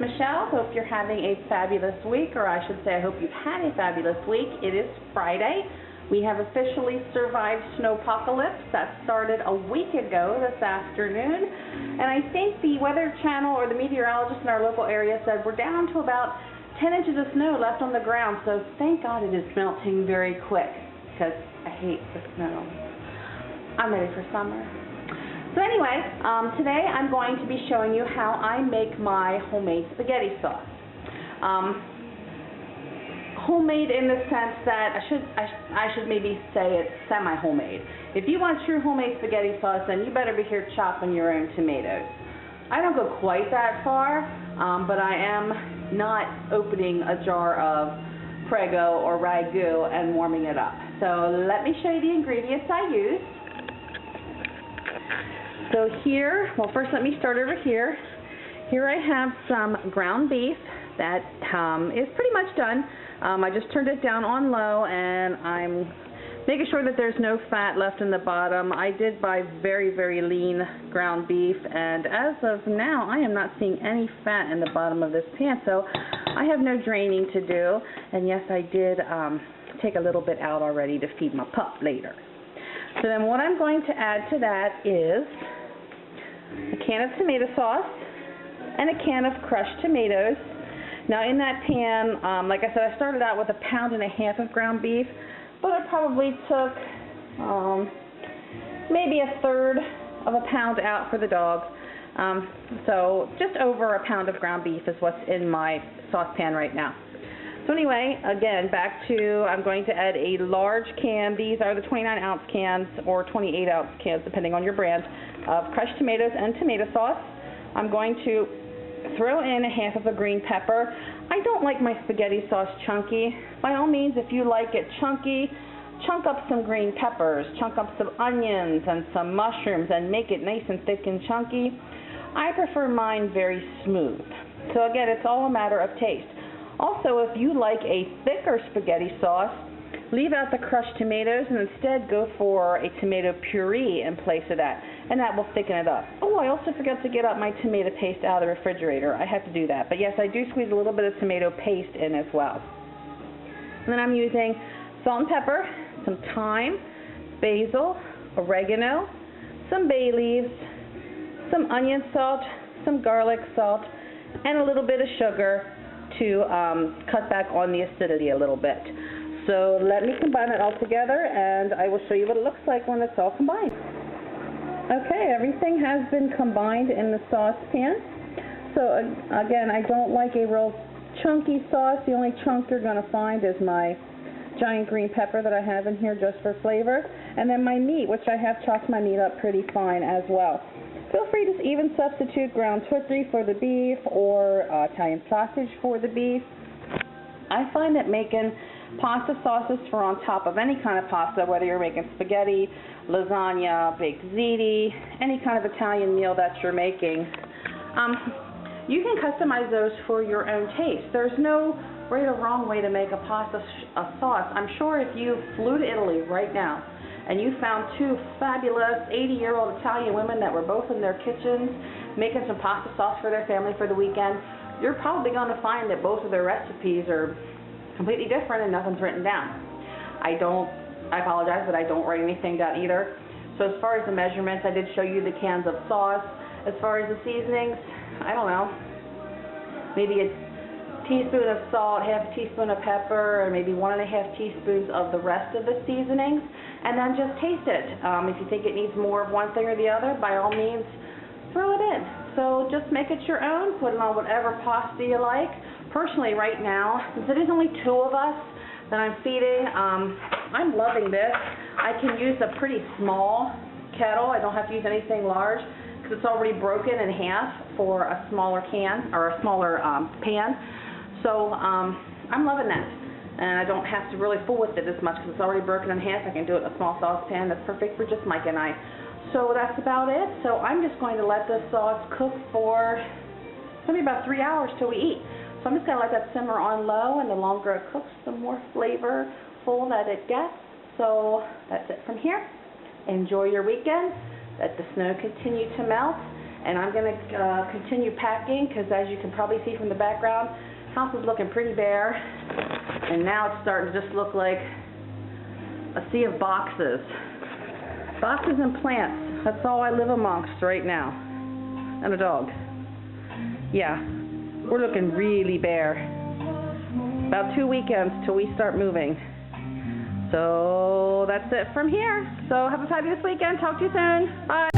Michelle. Hope you're having a fabulous week, or I should say I hope you've had a fabulous week. It is Friday. We have officially survived snowpocalypse. That started a week ago this afternoon. And I think the Weather Channel or the meteorologist in our local area said we're down to about 10 inches of snow left on the ground. So thank God it is melting very quick, because I hate the snow. I'm ready for summer. So anyway, today I'm going to be showing you how I make my homemade spaghetti sauce. Homemade in the sense that I should maybe say it's semi-homemade. If you want true homemade spaghetti sauce, then you better be here chopping your own tomatoes. I don't go quite that far, but I am not opening a jar of Prego or Ragu and warming it up. So let me show you the ingredients I used. So here, well, first let me start over here. Here I have some ground beef that is pretty much done. I just turned it down on low, and I'm making sure that there's no fat left in the bottom. I did buy very, very lean ground beef, and as of now, I am not seeing any fat in the bottom of this pan, so I have no draining to do. And yes, I did take a little bit out already to feed my pup later. So then what I'm going to add to that is a can of tomato sauce and a can of crushed tomatoes. Now in that pan, like I said, I started out with 1.5 pounds of ground beef, but I probably took maybe 1/3 of a pound out for the dog. So just over 1 pound of ground beef is what's in my saucepan right now. So anyway, again, back to, I'm going to add a large can. These are the 29-ounce cans or 28-ounce cans, depending on your brand, of crushed tomatoes and tomato sauce. I'm going to throw in 1/2 of a green pepper. I don't like my spaghetti sauce chunky. By all means, if you like it chunky, chunk up some green peppers, chunk up some onions and some mushrooms, and make it nice and thick and chunky. I prefer mine very smooth. So again, it's all a matter of taste. Also, if you like a thicker spaghetti sauce, leave out the crushed tomatoes and instead go for a tomato puree in place of that, and that will thicken it up. Oh, I also forgot to get out my tomato paste out of the refrigerator. I have to do that. But yes, I do squeeze a little bit of tomato paste in as well. And then I'm using salt and pepper, some thyme, basil, oregano, some bay leaves, some onion salt, some garlic salt, and a little bit of sugar to cut back on the acidity a little bit. So let me combine it all together, and I will show you what it looks like when it's all combined. Okay, everything has been combined in the saucepan. So again, I don't like a real chunky sauce. The only chunk you're going to find is my giant green pepper that I have in here just for flavor, and then my meat, which I have chopped my meat up pretty fine as well. Feel free to even substitute ground turkey for the beef or Italian sausage for the beef. I find that making pasta sauces for on top of any kind of pasta, whether you're making spaghetti, lasagna, baked ziti, any kind of Italian meal that you're making, you can customize those for your own taste. There's no right or wrong way to make a pasta sauce. I'm sure if you flew to Italy right now and you found 2 fabulous 80-year-old Italian women that were both in their kitchens making some pasta sauce for their family for the weekend, you're probably going to find that both of their recipes are completely different and nothing's written down. I apologize, but I don't write anything down either. So as far as the measurements, I did show you the cans of sauce. As far as the seasonings, I don't know, maybe a teaspoon of salt, 1/2 teaspoon of pepper, and maybe 1 1/2 teaspoons of the rest of the seasonings, and then just taste it. If you think it needs more of one thing or the other, by all means, throw it in. So just make it your own, put it on whatever pasta you like. Personally, right now, since it is only 2 of us that I'm feeding, I'm loving this. I can use a pretty small kettle. I don't have to use anything large because it's already broken in half for a smaller can or a smaller pan. So I'm loving that. And I don't have to really fool with it as much because it's already broken in half. I can do it in a small saucepan. That's perfect for just Mike and I. So that's about it. So I'm just going to let this sauce cook for maybe about 3 hours till we eat. So I'm just going to let that simmer on low, and the longer it cooks, the more flavorful that it gets. So that's it from here. Enjoy your weekend. Let the snow continue to melt. and I'm going to continue packing because, as you can probably see from the background, house is looking pretty bare, and now it's starting to just look like a sea of boxes. Boxes and plants. That's all I live amongst right now. And a dog. Yeah, we're looking really bare. About 2 weekends till we start moving. So that's it from here. So have a fabulous weekend. Talk to you soon. Bye.